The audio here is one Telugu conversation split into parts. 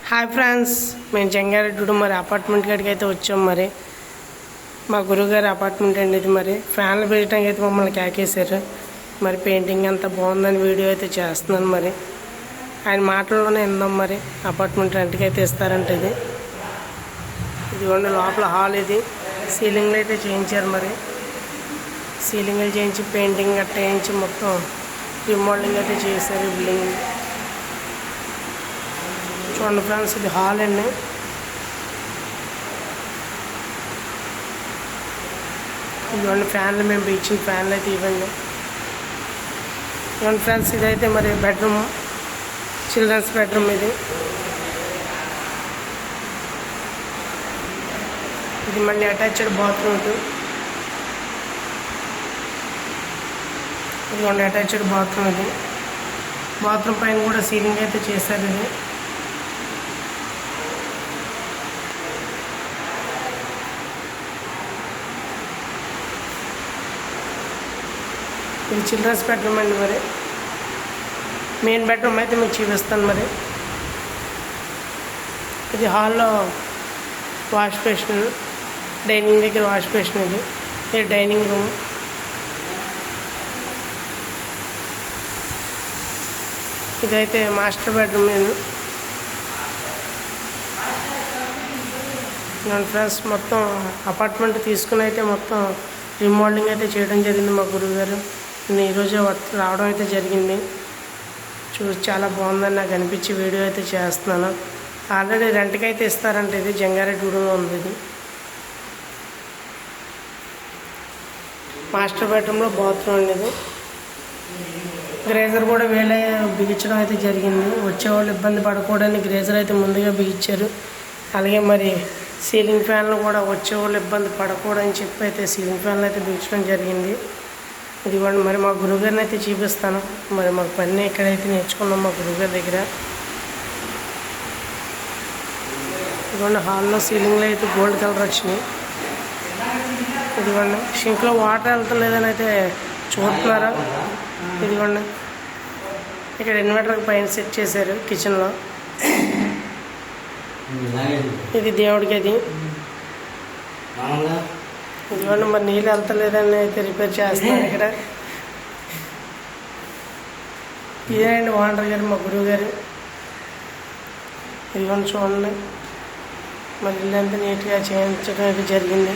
హాయ్ ఫ్రెండ్స్, మేము జంగారెడ్డి మరి అపార్ట్మెంట్ కాడికి అయితే వచ్చాం. మరి మా గురువుగారి అపార్ట్మెంట్ అండి ఇది. మరి ఫ్యాన్లు పెట్టడానికి అయితే మమ్మల్ని కేకేశారు. మరి పెయింటింగ్ అంతా బాగుందని వీడియో అయితే చేస్తున్నాను. మరి ఆయన మాటల్లోనే విందాం. మరి అపార్ట్మెంట్ రెంట్కి అయితే ఇస్తారంట. ఇదిగోండి లోపల హాల్. ఇది సీలింగ్లు అయితే చేయించారు. మరి సీలింగ్లు చేయించి పెయింటింగ్ గట్ట వేయించి మొత్తం రిమోడలింగ్ అయితే చేశారు. బిల్డింగ్ చూడండి ఫ్రెండ్స్, ఇది హాల్ అండి. ఇదిగోండి ఫ్యాన్లు, మేము ఇచ్చిన ఫ్యాన్లు అయితే ఇవ్వండి. ఇవ్వండి ఫ్రెండ్స్, ఇదైతే మరి బెడ్రూమ్, చిల్డ్రన్స్ బెడ్రూమ్. ఇది మళ్ళీ అటాచ్డ్ బాత్రూమ్. ఇదిగోండి అటాచ్డ్ బాత్రూమ్. ఇది బాత్రూమ్ పైన కూడా సీలింగ్ అయితే చేశారు. ఇది చిల్డ్రన్స్ బెడ్రూమ్ అండి. మరి మెయిన్ బెడ్రూమ్ అయితే మీకు చూపిస్తాను. మరి ఇది హాల్లో వాష్ బేసిన్, డైనింగ్ దగ్గర వాష్ బేసిన్. ఇది డైనింగ్ రూమ్. ఇదైతే మాస్టర్ బెడ్రూమ్. నేను ఫ్రెండ్స్ మొత్తం అపార్ట్మెంట్ తీసుకుని అయితే మొత్తం రిమోడలింగ్ అయితే చేయడం జరిగింది. మా గురువుగారు నేను ఈరోజే రావడం అయితే జరిగింది. చూసి చాలా బాగుందని నాకు అనిపించి వీడియో అయితే చేస్తున్నాను. ఆల్రెడీ రెంట్కి అయితే ఇస్తారంటే ఇది జంగారెడ్డిగూడెంలో ఉంది. ఇది మాస్టర్ బెడ్రూమ్లో బాత్రూమ్ అండి. ఇది గ్రేజర్ కూడా వేలే బిగించడం అయితే జరిగింది. వచ్చేవాళ్ళు ఇబ్బంది పడకూడదని గ్రేజర్ అయితే ముందుగా బిగించారు. అలాగే మరి సీలింగ్ ఫ్యాన్లు కూడా వచ్చేవాళ్ళు ఇబ్బంది పడకూడదని చెప్పి అయితే సీలింగ్ ఫ్యాన్లు అయితే బిగించడం జరిగింది. ఇదిగోండి మరి మా గురువుగారిని అయితే చూపిస్తాను. మరి మాకు పని ఎక్కడైతే నేర్చుకున్నాం మా గురువుగారి దగ్గర. ఇదిగోండి హాల్లో సీలింగ్లో అయితే గోల్డ్ కలర్ వచ్చినాయి. ఇదిగోండి షింక్లో వాటర్ వెళ్తలేదని అయితే చూస్తున్నారా. ఇదిగోండి ఇక్కడ ఇన్వర్టర్ పైన సెట్ చేశారు కిచెన్లో. ఇది దేవుడికి. అది ఇదిగోండి మరి నీళ్ళు వెళ్తలేదని అయితే రిపేర్ చేస్తున్నారు ఇక్కడ. ఇదేనండి ఓనర్ గారు, మా గురువు గారు. ఇదిగోండి చూడండి మరి ఇల్లు అంతా నీట్గా చేయించడం అయితే జరిగింది.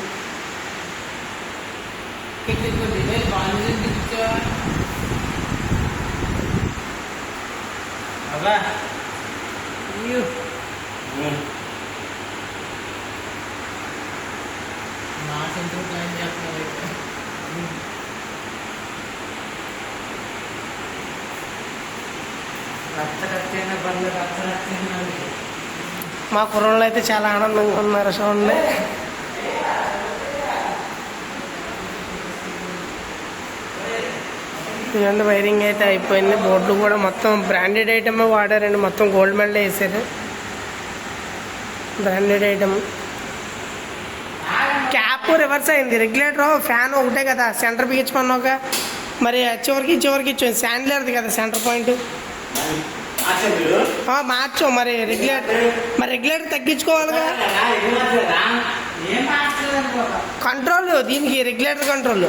మా కుర్రోళ్ళు అయితే చాలా ఆనందంగా ఉన్నారు. చూడండి ఇదండి వైరింగ్ అయితే అయిపోయింది. బోర్డులు కూడా మొత్తం బ్రాండెడ్ ఐటమ్ వాడారండి. మొత్తం గోల్డ్ మెడల్ వేసారు. Branded item. క్యాప్ రివర్స్ అయింది. రెగ్యులేటర్ ఫ్యాన్ ఒకటే కదా, సెంటర్ బిగించుకున్నాక మరి చివరికి ఇచ్చాం. శాండ్లర్ది కదా సెంటర్ పాయింట్ మార్చాం. మరి రెగ్యులేటర్ తగ్గించుకోవాలిగా. కంట్రోల్ దీనికి రెగ్యులేటర్ కంట్రోల్.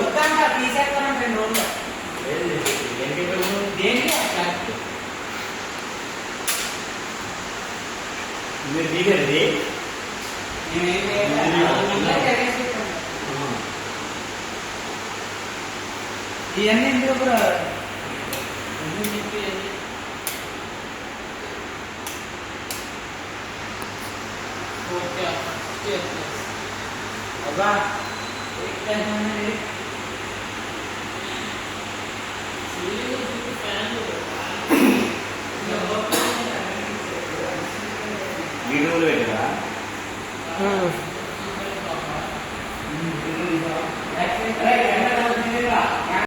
ఇవన్నీ ఇందులో కూడా అబ్బా వీడియోలు పెట్టరా?